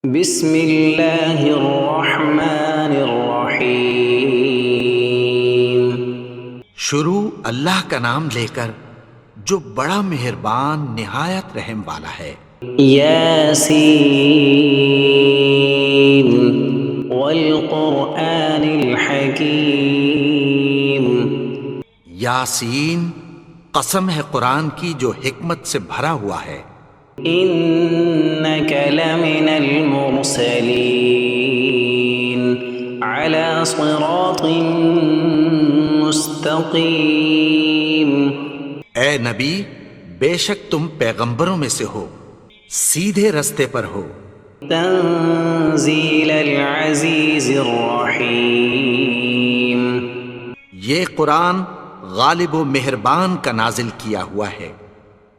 بسم اللہ الرحمن الرحیم۔ شروع اللہ کا نام لے کر جو بڑا مہربان نہایت رحم والا ہے۔ یاسین والقرآن الحکیم۔ یاسین، قسم ہے قرآن کی جو حکمت سے بھرا ہوا ہے۔ انک لمن المرسلین علی صراط مستقیم۔ اے نبی، بے شک تم پیغمبروں میں سے ہو، سیدھے رستے پر ہو۔ تنزیل العزیز الرحیم۔ یہ قرآن غالب و مہربان کا نازل کیا ہوا ہے۔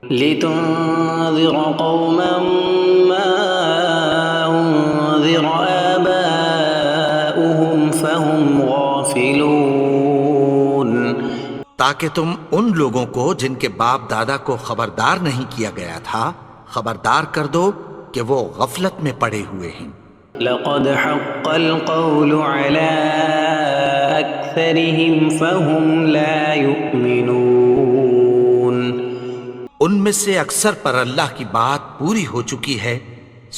لتنذر قوما ما انذر آباؤهم فهم غافلون۔ تاکہ تم ان لوگوں کو جن کے باپ دادا کو خبردار نہیں کیا گیا تھا خبردار کر دو کہ وہ غفلت میں پڑے ہوئے ہیں۔ لقد حق القول على أكثرهم فهم لا يؤمنون۔ ان میں سے اکثر پر اللہ کی بات پوری ہو چکی ہے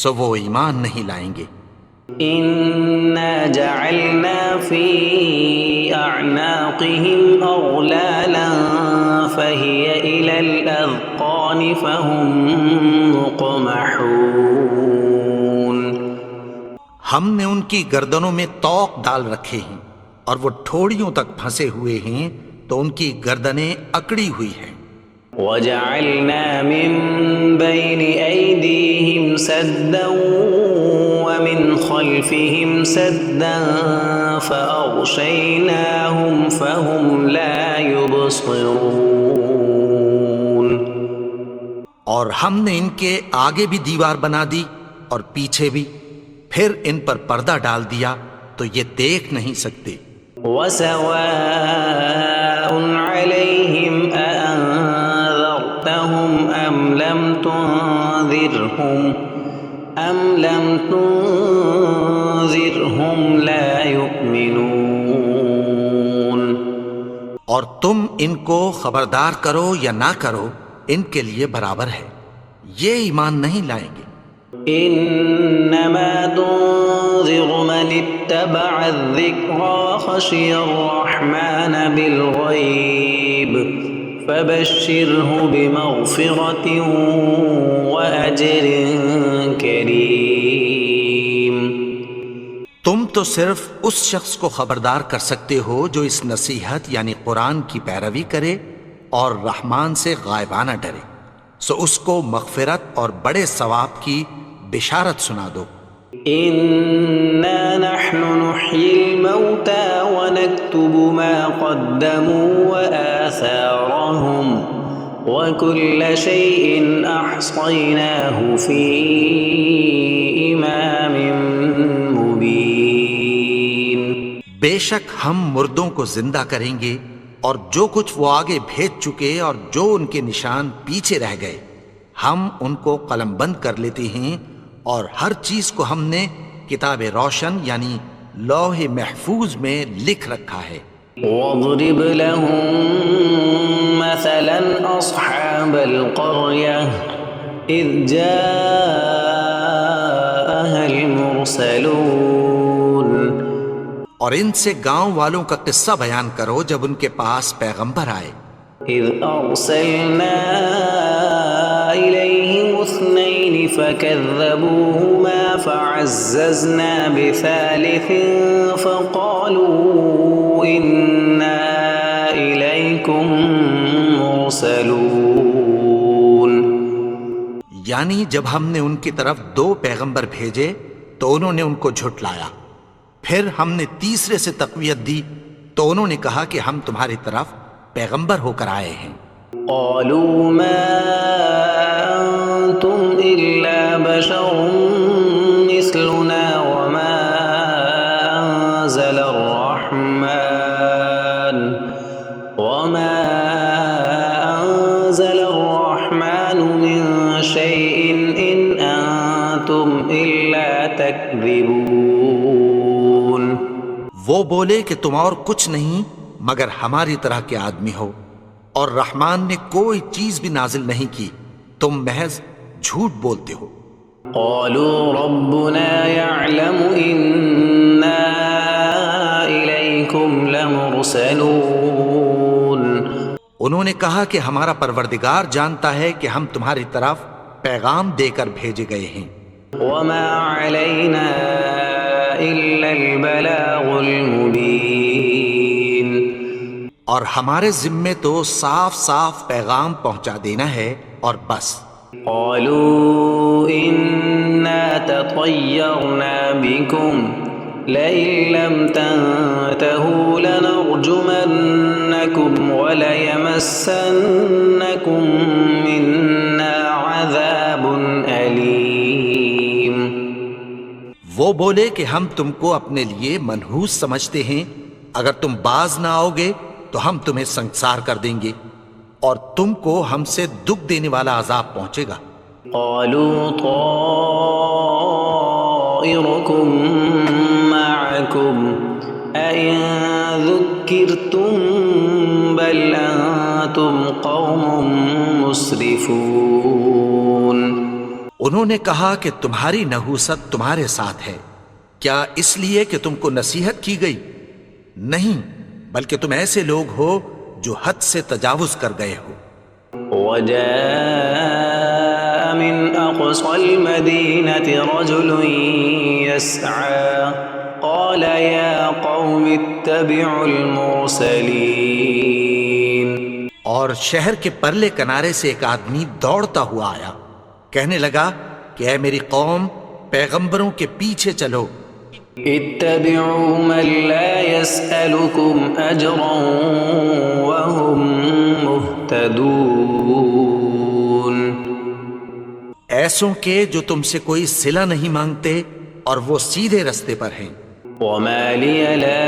سو وہ ایمان نہیں لائیں گے۔ إنا جعلنا في أعناقهم أغلالا فهي إلى الأذقان فهم مقمحون۔ ہم نے ان کی گردنوں میں طوق ڈال رکھے ہیں اور وہ ٹھوڑیوں تک پھنسے ہوئے ہیں تو ان کی گردنیں اکڑی ہوئی ہیں۔ وجعلنا من بين أيديهم سدا ومن خلفهم سدا فأغشيناهم فهم لا يبصرون۔ اور ہم نے ان کے آگے بھی دیوار بنا دی اور پیچھے بھی، پھر ان پر پردہ ڈال دیا تو یہ دیکھ نہیں سکتے۔ وسواء عليهم أأنذرتهم أم لم تنذرهم لا يؤمنون۔ اور تم ان کو خبردار کرو یا نہ کرو ان کے لیے برابر ہے، یہ ایمان نہیں لائیں گے۔ انما تنذر من اتبع الذکر وخشی الرحمن بالغیب فبشرہ بمغفرۃ واجر کریم۔ تم تو صرف اس شخص کو خبردار کر سکتے ہو جو اس نصیحت یعنی قرآن کی پیروی کرے اور رحمان سے غائبانہ ڈرے، سو اس کو مغفرت اور بڑے ثواب کی بشارت سنا دو۔ انا نحن نحيي الموتى ونكتب ما قدموا وآثارهم وكل شيء احصيناه في امام مبين۔ بے شک ہم مردوں کو زندہ کریں گے اور جو کچھ وہ آگے بھیج چکے اور جو ان کے نشان پیچھے رہ گئے ہم ان کو قلم بند کر لیتے ہیں، اور ہر چیز کو ہم نے کتاب روشن یعنی لوح محفوظ میں لکھ رکھا ہے۔ واضرب لهم مثلا اصحاب القرية اذ جاءها المرسلون۔ اور ان سے گاؤں والوں کا قصہ بیان کرو جب ان کے پاس پیغمبر آئے۔ اذ ارسلنا الیہم اثنین فکذبوہما فعززنا بثالث فقالوا انا الیکم مرسلون۔ یعنی جب ہم نے ان کی طرف 2 پیغمبر بھیجے تو انہوں نے ان کو جھٹلایا، پھر ہم نے تیسرے سے تقویت دی تو انہوں نے کہا کہ ہم تمہاری طرف پیغمبر ہو کر آئے ہیں۔ قالوا ما انتم الا بشر مثلنا وما انزل الرحمن من شيء ان انتم الا تكذبون وہ بولے کہ تم اور کچھ نہیں مگر ہماری طرح کے آدمی ہو، اور رحمان نے کوئی چیز بھی نازل نہیں کی، تم محض جھوٹ بولتے ہو۔ قالوا ربنا يعلم إنا إليكم لمرسلون انہوں نے کہا کہ ہمارا پروردگار جانتا ہے کہ ہم تمہاری طرف پیغام دے کر بھیجے گئے ہیں، وما علينا إلا البلاغ المبين اور ہمارے ذمے تو صاف صاف پیغام پہنچا دینا ہے اور بس۔ قالوا إنا تطيرنا بكم لئن لم تنتهوا لنرجمنكم وليمسنكم منا عذاب أليم وہ بولے کہ ہم تم کو اپنے لیے منحوس سمجھتے ہیں، اگر تم باز نہ آؤ گے تو ہم تمہیں سنگسار کر دیں گے اور تم کو ہم سے دکھ دینے والا عذاب پہنچے گا۔ قالوا طائركم معكم أئن ذكرتم بل أنتم قوم مسرفون انہوں نے کہا کہ تمہاری نحوست تمہارے ساتھ ہے، کیا اس لیے کہ تم کو نصیحت کی گئی؟ نہیں، بلکہ تم ایسے لوگ ہو جو حد سے تجاوز کر گئے ہو۔ وجاء من أقصى المدينة رجل يسعى قال يا قوم اتبعوا المرسلين اور شہر کے پرلے کنارے سے ایک آدمی دوڑتا ہوا آیا، کہنے لگا کہ اے میری قوم، پیغمبروں کے پیچھے چلو۔ اتبعوا من لا يسألكم أجرا وهم مهتدون ایسوں کے جو تم سے کوئی صلہ نہیں مانگتے اور وہ سیدھے رستے پر ہیں۔ وما لي لا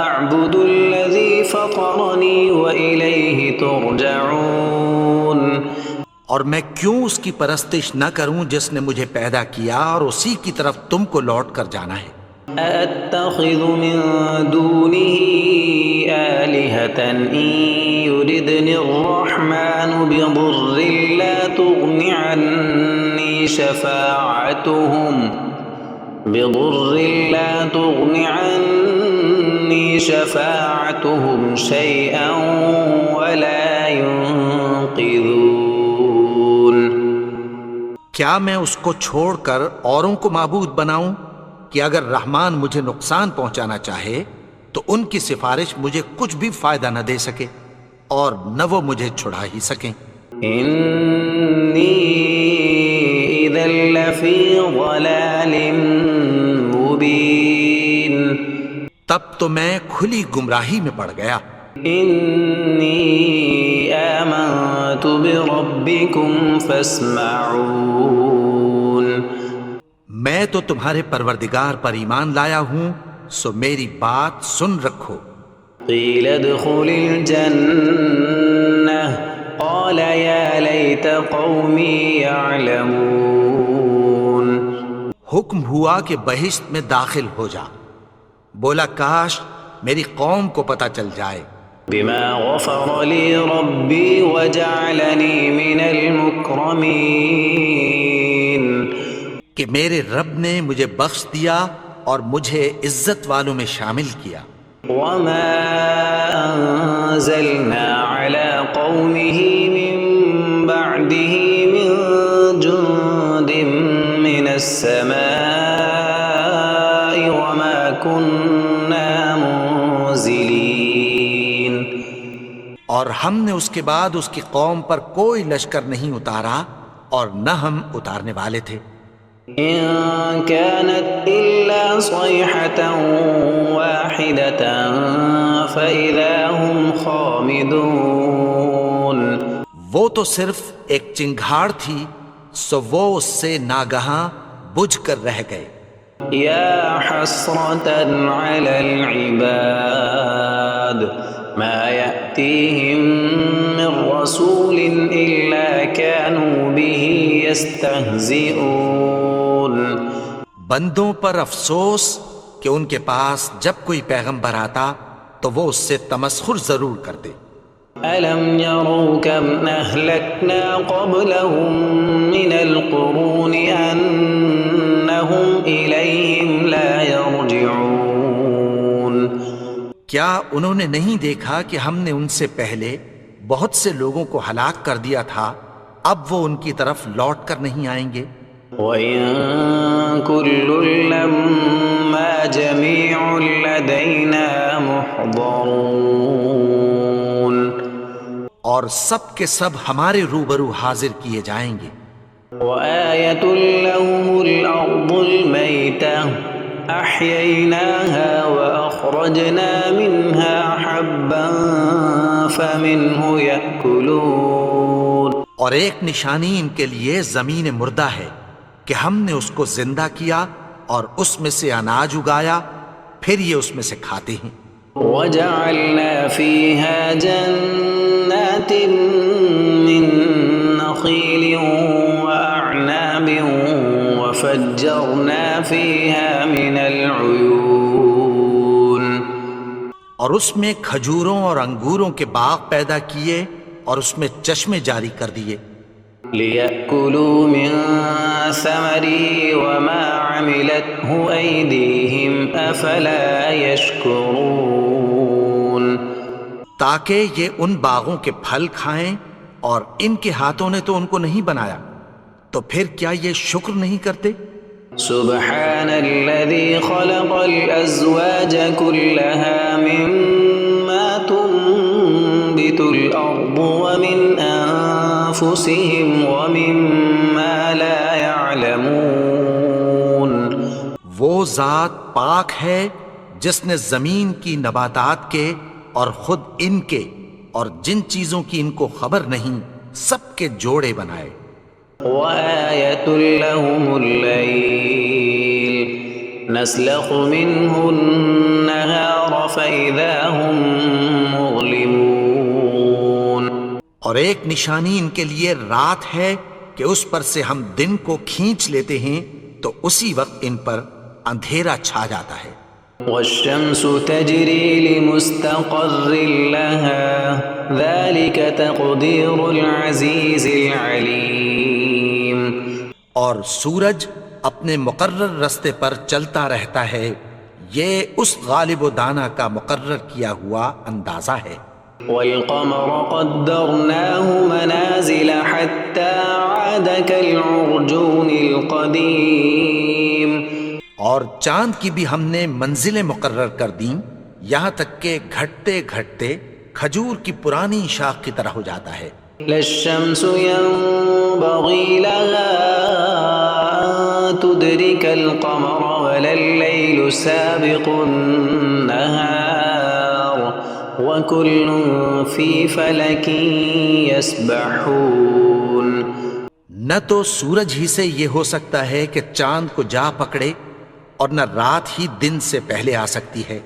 أعبد الذي فطرني وإليه ترجعون اور میں کیوں اس کی پرستش نہ کروں جس نے مجھے پیدا کیا اور اسی کی طرف تم کو لوٹ کر جانا ہے۔ أأتخذ من دونه آلهة إن يردني الرحمن بضر لا تغن عني شفاعتهم شيئا ولا ينقذون کیا میں اس کو چھوڑ کر اوروں کو معبود بناؤں کہ اگر رحمان مجھے نقصان پہنچانا چاہے تو ان کی سفارش مجھے کچھ بھی فائدہ نہ دے سکے اور نہ وہ مجھے چھڑا ہی سکیں۔ إني إذا لفي ضلال مبين تب تو میں کھلی گمراہی میں پڑ گیا۔ إني آمنت بربكم فاسمعون میں تو تمہارے پروردگار پر ایمان لایا ہوں، سو میری بات سن رکھو۔ قيل ادخل الجنة قال يا ليت قومي يعلمون حکم ہوا کہ بہشت میں داخل ہو جا، بولا کاش میری قوم کو پتہ چل جائے۔ بما غفر لي ربي وجعلني من المكرمين کہ میرے رب نے مجھے بخش دیا اور مجھے عزت والوں میں شامل کیا۔ وما أنزلنا على قومه من بعده من جند من السماء وما كنا منزلين اور ہم نے اس کے بعد اس کی قوم پر کوئی لشکر نہیں اتارا اور نہ ہم اتارنے والے تھے۔ إن كانت إلا صيحة واحدة فإذا هم خامدون وہ تو صرف ایک چنگھاڑ تھی، سو وہ اس سے ناگہاں بجھ کر رہ گئے۔ يا حسرة على العباد ما يأتيهم من رسول إلا كانوا به يستهزئون بندوں پر افسوس کہ ان کے پاس جب کوئی پیغمبر آتا تو وہ اس سے تمسخر ضرور کرتے۔ ألم يروا كم أهلكنا قبلهم من القرون أنهم إليهم لا يرجعون کیا انہوں نے نہیں دیکھا کہ ہم نے ان سے پہلے بہت سے لوگوں کو ہلاک کر دیا تھا، اب وہ ان کی طرف لوٹ کر نہیں آئیں گے؟ وَإِن كُلٌّ لَّمَّا جَمِيعٌ لَّدَيْنَا مُحْضَرُونَ اور سب کے سب ہمارے روبرو حاضر کیے جائیں گے۔ وَآيَةٌ لَّهُمُ الْأَرْضُ الْمَيْتَةُ أَحْيَيْنَاهَا وَأَخْرَجْنَا مِنْهَا حَبًّا فَمِنْهُ يَأْكُلُونَ اور ایک نشانی ان کے لیے زمین مردہ ہے کہ ہم نے اس کو زندہ کیا اور اس میں سے اناج اگایا، پھر یہ اس میں سے کھاتے ہیں۔ وَجَعَلْنَا فِيهَا جَنَّاتٍ مِّن نَّخِيلٍ وَأَعْنَابٍ وَفَجَّرْنَا فِيهَا مِنَ الْعُيُونِ اور اس میں کھجوروں اور انگوروں کے باغ پیدا کیے اور اس میں چشمے جاری کر دیے، لِيَأْكُلُوا مِن ثَمَرِهِ وَمَا عَمِلَتْهُ أَيْدِيهِمْ أَفَلَا يَشْكُرُونَ تاکہ یہ ان باغوں کے پھل کھائیں، اور ان کے ہاتھوں نے تو ان کو نہیں بنایا، تو پھر کیا یہ شکر نہیں کرتے؟ سبحان الذي خلق الأزواج كلها مما تنبت الأرض ومن أنفسهم ومما لا يعلمون وہ ذات پاک ہے جس نے زمین کی نباتات کے اور خود ان کے اور جن چیزوں کی ان کو خبر نہیں سب کے جوڑے بنائے۔ وآية لهم الليل نسلخ منه النهار فإذا هم مظلمون اور ایک نشانی ان کے لیے رات ہے کہ اس پر سے ہم دن کو کھینچ لیتے ہیں تو اسی وقت ان پر اندھیرا چھا جاتا ہے۔ والشمس تجري لمستقر لها ذلك تقدير العزيز العليم اور سورج اپنے مقرر رستے پر چلتا رہتا ہے، یہ اس غالب و دانا کا مقرر کیا ہوا اندازہ ہے۔ والقمر قدرناه منازل حتى عاد كالعرجون القديم اور چاند کی بھی ہم نے منزلیں مقرر کر دیں، یہاں تک کہ گھٹتے گھٹتے کھجور کی پرانی شاخ کی طرح ہو جاتا ہے۔ لا الشمس ينبغي لها أن تدرك القمر ولا الليل سابق النهار وكل في فلك يسبحون نہ تو سورج ہی سے یہ ہو سکتا ہے کہ چاند کو جا پکڑے، اور نہ رات ہی دن سے پہلے آ سکتی ہے،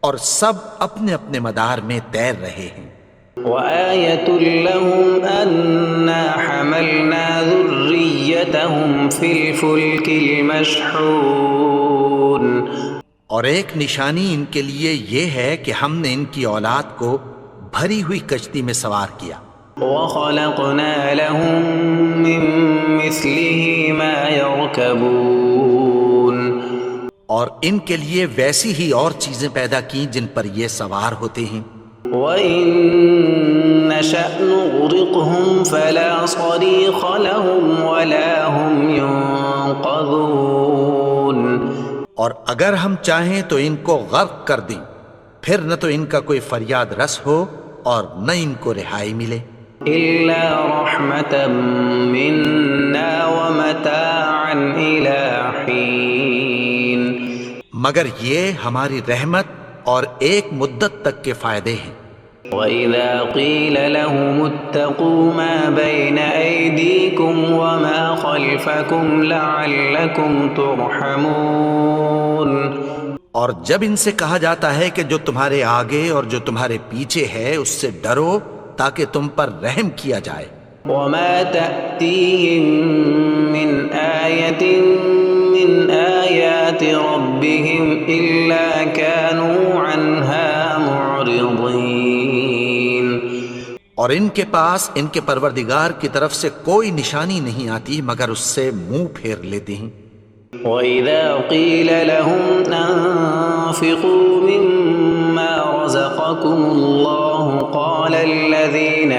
اور سب اپنے اپنے مدار میں تیر رہے ہیں۔ وآية لهم أنا حملنا ذريتهم في الفلك المشحون اور ایک نشانی ان کے لیے یہ ہے کہ ہم نے ان کی اولاد کو بھری ہوئی کشتی میں سوار کیا۔ وخلقنا لهم من مثله ما يركبون اور ان کے لیے ویسی ہی اور چیزیں پیدا کی جن پر یہ سوار ہوتے ہیں۔ وَإِن نَّشَأْ نُغْرِقْهُمْ فَلَا صَرِيخَ لَهُمْ وَلَا هُمْ يُنقَذُونَ اور اگر ہم چاہیں تو ان کو غرق کر دیں، پھر نہ تو ان کا کوئی فریاد رس ہو اور نہ ان کو رہائی ملے۔ إِلَّا رَحْمَةً مِّنَّا وَمَتَاعًا إِلَىٰ حِينٍ مگر یہ ہماری رحمت اور ایک مدت تک کے فائدے ہیں۔ وَإِذَا قِيلَ لَهُمُ اتَّقُوا مَا بَيْنَ أَيْدِيكُمْ وَمَا خَلْفَكُمْ لَعَلَّكُمْ تُرْحَمُونَ اور جب ان سے کہا جاتا ہے کہ جو تمہارے آگے اور جو تمہارے پیچھے ہے اس سے ڈرو تاکہ تم پر رحم کیا جائے۔ وما تأتيهم من آية من آيات ربهم إلا كانوا عنها معرضين۔ اور ان کے پاس ان کے پروردگار کی طرف سے کوئی نشانی نہیں آتی مگر اس سے منہ پھیر لیتے ہیں۔ وَإِذَا قِيلَ لَهُمْ أَنفِقُوا مِمَّا رَزَقَكُمُ اللَّهُ قَالَ الَّذِينَ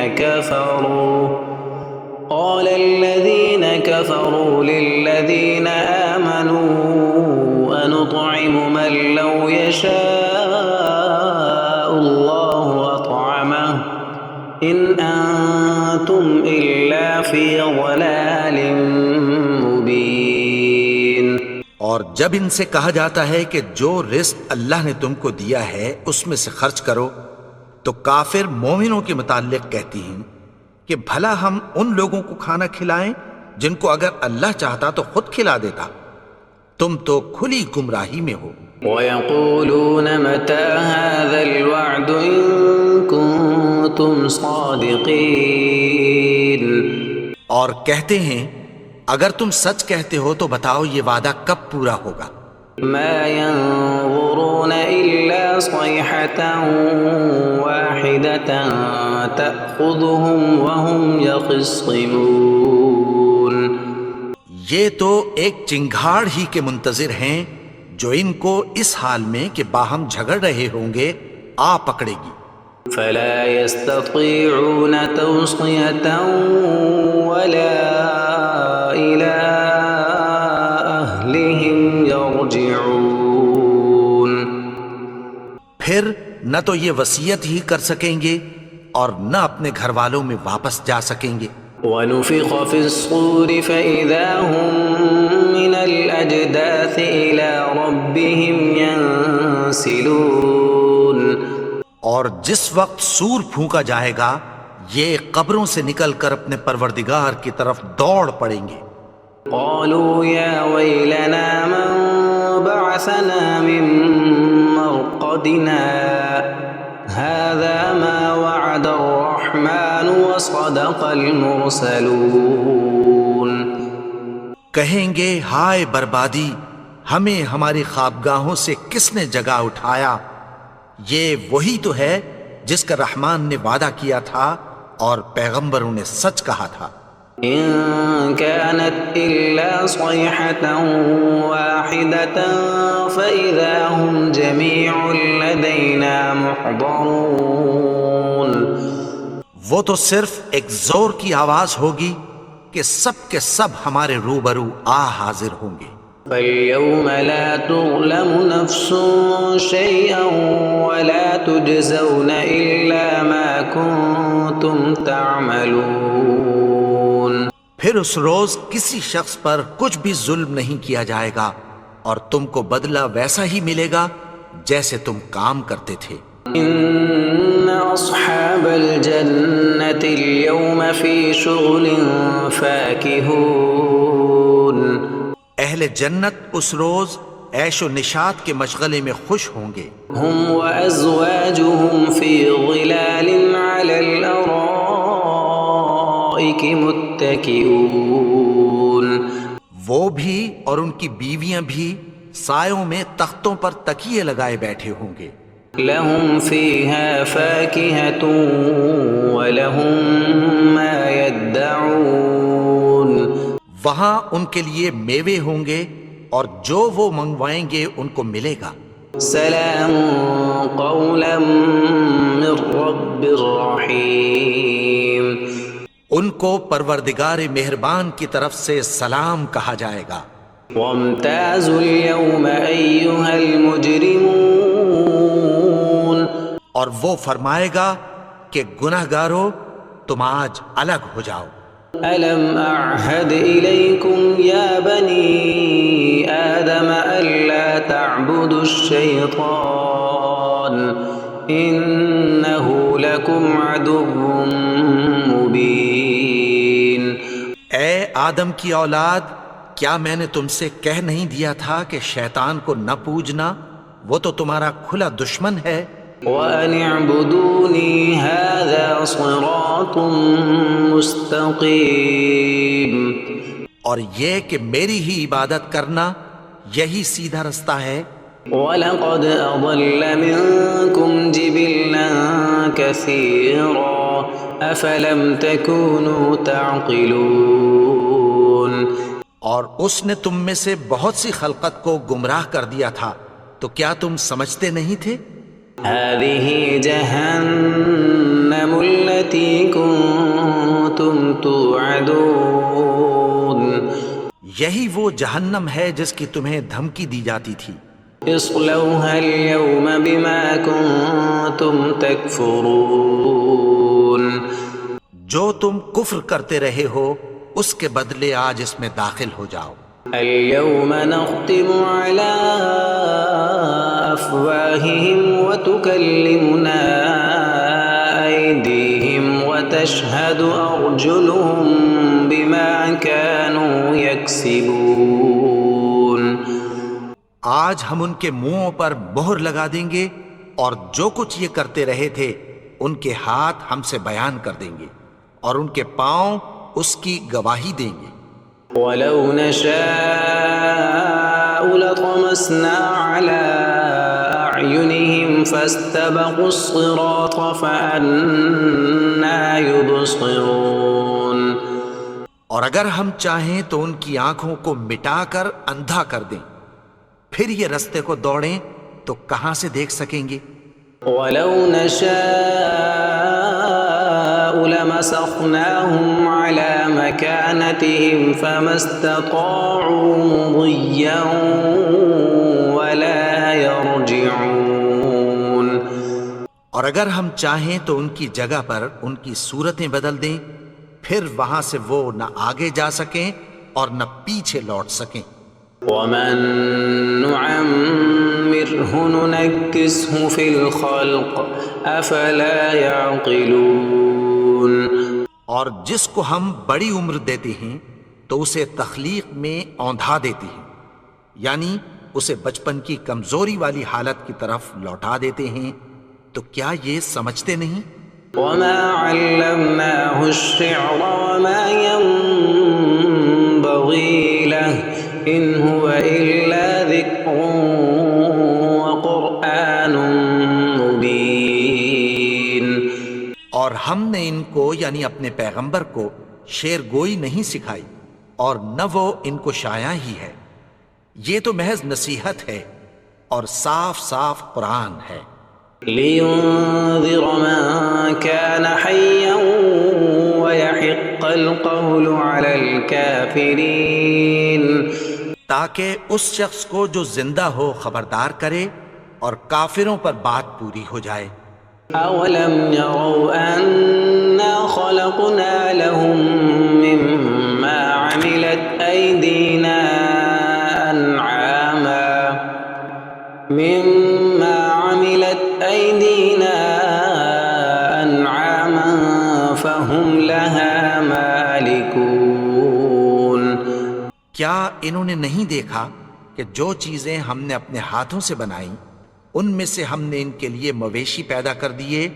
كَفَرُوا لِلَّذِينَ آمَنُوا أَنُطْعِمُ مَن لَّوْ يَشَاءُ اللَّهُ أَطْعَمَهُ إِنْ أَنتُمْ إِلَّا فِي ضَلَالٍ مُّبِينٍ۔ اور جب ان سے کہا جاتا ہے کہ جو رزق اللہ نے تم کو دیا ہے اس میں سے خرچ کرو، تو کافر مومنوں کے متعلق کہتی ہیں کہ بھلا ہم ان لوگوں کو کھانا کھلائیں جن کو اگر اللہ چاہتا تو خود کھلا دیتا، تم تو کھلی گمراہی میں ہو۔ وَيَقُولُونَ مَتَى هَذَا الْوَعْدُ إِن كُنتُمْ صَادِقِينَ۔ اور کہتے ہیں اگر تم سچ کہتے ہو تو بتاؤ یہ وعدہ کب پورا ہوگا؟ مَا يَنظُرُونَ إِلَّا صَيْحَةً وَاحِدَةً تَأْخُذُهُمْ وَهُمْ يَخِصِّمُونَ۔ یہ تو ایک چنگھاڑ ہی کے منتظر ہیں جو ان کو اس حال میں کہ باہم جھگڑ رہے ہوں گے آ پکڑے گی۔ فَلَا يَسْتَطِيعُونَ تَوْصِيَةً وَلَا إِلَىٰ أَهْلِهِمْ يَرْجِعُونَ۔ پھر نہ تو یہ وصیت ہی کر سکیں گے اور نہ اپنے گھر والوں میں واپس جا سکیں گے۔ وَنُفِخَ فِي الصُّورِ فَإِذَا هُم مِّنَ الْأَجْدَاثِ إِلَىٰ رَبِّهِمْ يَنسِلُونَ۔ اور جس وقت سور پھونکا جائے گا یہ قبروں سے نکل کر اپنے پروردگار کی طرف دوڑ پڑیں گے۔ قالوا يا ويلنا من بعثنا من مرقدنا هذا ما وعد الرحمن وصدق المرسلون۔ کہیں گے ہائے بربادی، ہمیں ہماری خوابگاہوں سے کس نے جگا اٹھایا؟ یہ وہی تو ہے جس کا رحمان نے وعدہ کیا تھا اور پیغمبروں نے سچ کہا تھا۔ إن كانت إلا صيحة واحدة فإذا هم جميع لدينا محضرون۔ وہ تو صرف ایک زور کی آواز ہوگی کہ سب کے سب ہمارے روبرو حاضر ہوں گے۔ فَالْيَوْمَ لَا تُظْلَمُ نَفْسٌ شَيْئًا وَلَا تُجْزَوْنَ إِلَّا مَا كُنتُمْ تَعْمَلُونَ۔ پھر اس روز کسی شخص پر کچھ بھی ظلم نہیں کیا جائے گا اور تم کو بدلہ ویسا ہی ملے گا جیسے تم کام کرتے تھے۔ إِنَّ أَصْحَابَ الْجَنَّةِ الْيَوْمَ فِي شُغُلٍ فَاكِهُونَ۔ اہل جنت اس روز عیش و نشاط کے مشغلے میں خوش ہوں گے۔ هُمْ وَأَزْوَاجُهُمْ فِي ظِلَالٍ عَلَى الْأَرَائِكِ مُتَّكِئُونَ۔ وہ بھی اور ان کی بیویاں بھی سایوں میں تختوں پر تکیے لگائے بیٹھے ہوں گے۔ لَهُمْ فِيهَا فَاكِهَةٌ وَلَهُمْ مَا يَدَّعُونَ۔ وہاں ان کے لیے میوے ہوں گے اور جو وہ منگوائیں گے ان کو ملے گا۔ سلام قولا من رب الرحیم۔ ان کو پروردگار مہربان کی طرف سے سلام کہا جائے گا۔ وامتازوا اليوم ایھا المجرمون۔ اور وہ فرمائے گا کہ گنہگارو تم آج الگ ہو جاؤ۔ ألم أعهد إليكم يا بني آدم ألا تعبدوا الشيطان إنه لكم عدو مبين۔ اے آدم کی اولاد، کیا میں نے تم سے کہہ نہیں دیا تھا کہ شیطان کو نہ پوجنا؟ وہ تو تمہارا کھلا دشمن ہے. وَأَنِ اعْبُدُونِي هَذَا صِرَاطٌ مُسْتَقِيمٌ. اور یہ کہ میری ہی عبادت کرنا یہی سیدھا رستہ ہے. وَلَقَدْ أَضَلَّ مِنكُمْ جِبِلًّا كَثِيرًا أَفَلَمْ تَكُونُوا تَعْقِلُونَ. اور اس نے تم میں سے بہت سی خلقت کو گمراہ کر دیا تھا، تو کیا تم سمجھتے نہیں تھے؟ هَذِهِ جَهَنَّمُ الَّتِي كُنتُمْ تُوعَدُونَ. یہی وہ جہنم ہے جس کی تمہیں دھمکی دی جاتی تھی. اصلوها اليوم بما كنتم تكفرون. جو تم کفر کرتے رہے ہو اس کے بدلے آج اس میں داخل ہو جاؤ. اليوم نختم على أفواههم وتكلمنا أيديهم وتشهد أرجلهم بما كانوا يكسبون. آج ہم ان کے منہوں پر مہر لگا دیں گے اور جو کچھ یہ کرتے رہے تھے ان کے ہاتھ ہم سے بیان کر دیں گے اور ان کے پاؤں اس کی گواہی دیں گے. وَلَوْ نَشَاءُ لَطَمَسْنَا عَلَىٰ أَعْيُنِهِمْ فَاسْتَبَقُوا الصِّرَاطَ فَأَنَّىٰ يُبْصِرُونَ. اور اگر ہم چاہیں تو ان کی آنکھوں کو مٹا کر اندھا کر دیں، پھر یہ رستے کو دوڑیں تو کہاں سے دیکھ سکیں گے؟ وَلَوْ نَشَاءُ لَمَسَخْنَاهُمْ عَلَىٰ مَكَانَتِهِمْ فَمَا اسْتَطَاعُوا مُضِيًّا وَلَا يَرْجِعُونَ. اور اگر ہم چاہیں تو ان کی جگہ پر ان کی صورتیں بدل دیں، پھر وہاں سے وہ نہ آگے جا سکیں اور نہ پیچھے لوٹ سکیں. وَمَن نُعَمِّرْهُ نُنَكِّسْهُ فِي الْخَلْقِ أَفَلَا يَعْقِلُونَ. اور جس کو ہم بڑی عمر دیتے ہیں تو اسے تخلیق میں اوندھا دیتے ہیں، یعنی اسے بچپن کی کمزوری والی حالت کی طرف لوٹا دیتے ہیں. تو کیا یہ سمجھتے نہیں؟ وَمَا عَلَّمْنَاهُ الشِّعْرَ وَمَا يَنبَغِي لَهُ إِنْ هُوَ إِلَّا ذِكْرٌ وَقُرْآنٌ مُبِينٌ. اور ہم نے ان کو یعنی اپنے پیغمبر کو شعر گوئی نہیں سکھائی اور نہ وہ ان کو شایع ہی ہے. یہ تو محض نصیحت ہے اور صاف صاف قرآن ہے. لِيُنذِرَ مَن كَانَ حَيًّا وَيَحِقَّ الْقَوْلُ عَلَى الْكَافِرِينَ. تاکہ اس شخص کو جو زندہ ہو خبردار کرے اور کافروں پر بات پوری ہو جائے. أَوَلَمْ يَرَوْا أَنَّا خَلَقْنَا لَهُم مِّمَّا عَمِلَتْ أَيْدِينَا أَنْعَامًا فَهُمْ لَهَا مَالِكُونَ. کیا انہوں نے نہیں دیکھا کہ جو چیزیں ہم نے اپنے ہاتھوں سے بنائیں ان میں سے ہم نے ان کے لیے مویشی پیدا کر دیے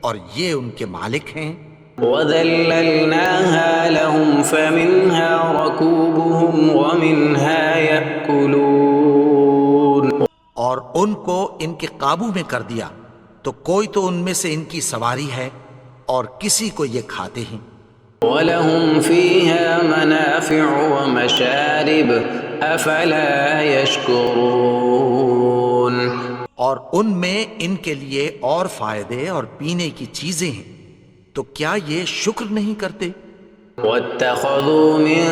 اور یہ ان کے مالک ہیں. وَذَلَّلْنَاهَا لَهُمْ فَمِنْهَا رَكُوبُهُمْ وَمِنْهَا يَأْكُلُونَ. اور ان کو ان کے قابو میں کر دیا تو کوئی تو ان میں سے ان کی سواری ہے اور کسی کو یہ کھاتے ہیں. وَلَهُمْ فِيهَا مَنَافِعُ وَمَشَارِبُ أَفَلَا يَشْكُرُونَ. اور ان میں ان کے لیے اور فائدے اور پینے کی چیزیں ہیں، تو کیا یہ شکر نہیں کرتے؟ وَاتَّخَذُوا مِن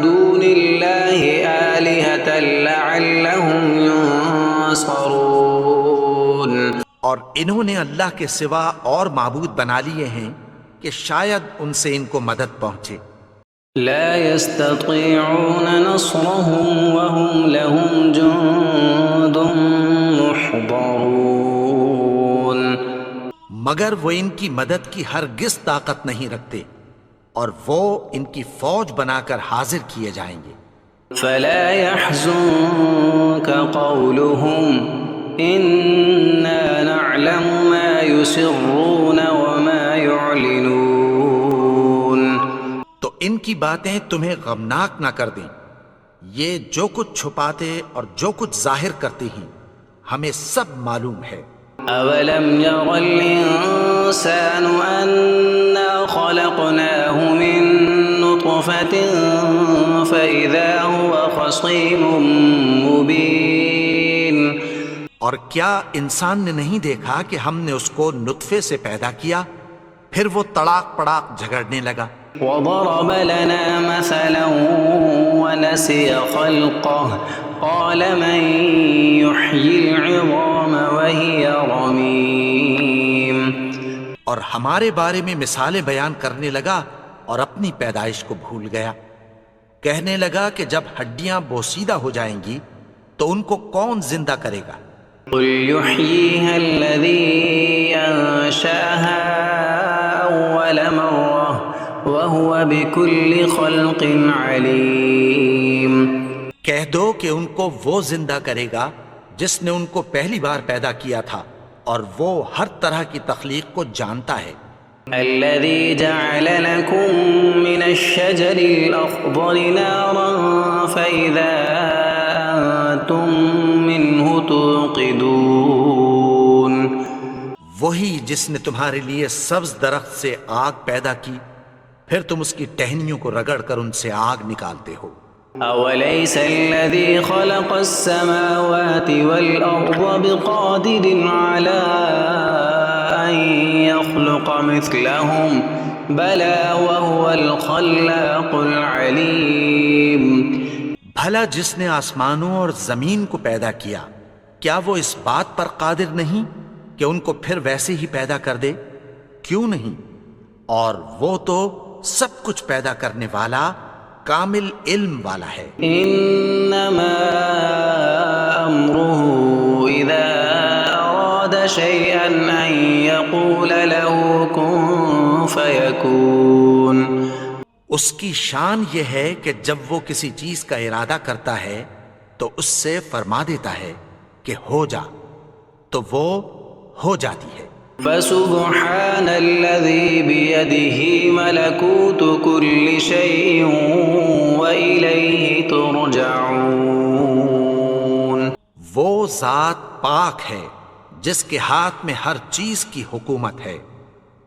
دُونِ اللَّهِ آلِهَةً لَعَلَّهُمْ يُنصَرُونَ. اور انہوں نے اللہ کے سوا اور معبود بنا لیے ہیں کہ شاید ان سے ان کو مدد پہنچے. لا يستطيعون نصرهم وهم لهم جند محضرون. مگر وہ ان کی مدد کی ہرگز طاقت نہیں رکھتے اور وہ ان کی فوج بنا کر حاضر کیے جائیں گے. فلا يحزنك قولهم إنا نعلم ما يسرون وما يعلنون. تو ان کی باتیں تمہیں غمناک نہ کر دیں، یہ جو کچھ چھپاتے اور جو کچھ ظاہر کرتے ہیں ہمیں سب معلوم ہے۔ أولم ير الإنسان أنا خلقناه من نطفة فإذا هو خصيم مبين. اور کیا انسان نے نہیں دیکھا کہ ہم نے اس کو نطفے سے پیدا کیا پھر وہ تڑاک پڑاک جھگڑنے لگا۔ وضرب لنا مثلا ونسي خلقه قال من يحيي العظام وهي رميم. اور ہمارے بارے میں مثالیں بیان کرنے لگا اور اپنی پیدائش کو بھول گیا، کہنے لگا کہ جب ہڈیاں بوسیدہ ہو جائیں گی تو ان کو کون زندہ کرے گا؟ قل يحييها الذي أنشأها أول مرة وهو بكل خلق عليم. کہہ دو کہ ان کو وہ زندہ کرے گا جس نے ان کو پہلی بار پیدا کیا تھا اور وہ ہر طرح کی تخلیق کو جانتا ہے۔ الذي جعل لكم من الشجر الأخضر نارا فإذا أنتم منه توقدون. وہی جس نے تمہارے لیے سبز درخت سے آگ پیدا کی پھر تم اس کی ٹہنیوں کو رگڑ کر ان سے آگ نکالتے ہو۔ أوليس الذي خلق السماوات والأرض بقادر على أن يخلق مثلهم بلى وهو الخلاق العليم. بھلا جس نے آسمانوں اور زمین کو پیدا کیا کیا وہ اس بات پر قادر نہیں کہ ان کو پھر ویسے ہی پیدا کر دے؟ کیوں نہیں؟ اور وہ تو سب کچھ پیدا کرنے والا کامل علم والا ہے۔ انما امره اذا اراد شيئا ان يقول له كن فيكون. اس کی شان یہ ہے کہ جب وہ کسی چیز کا ارادہ کرتا ہے تو اس سے فرما دیتا ہے کہ ہو جا، تو وہ ہو جاتی ہے۔ فسبحان الذي بيده ملكوت كل شيء وإليه ترجعون. وہ ذات پاک ہے جس کے ہاتھ میں ہر چیز کی حکومت ہے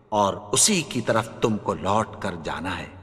اور اسی کی طرف تم کو لوٹ کر جانا ہے۔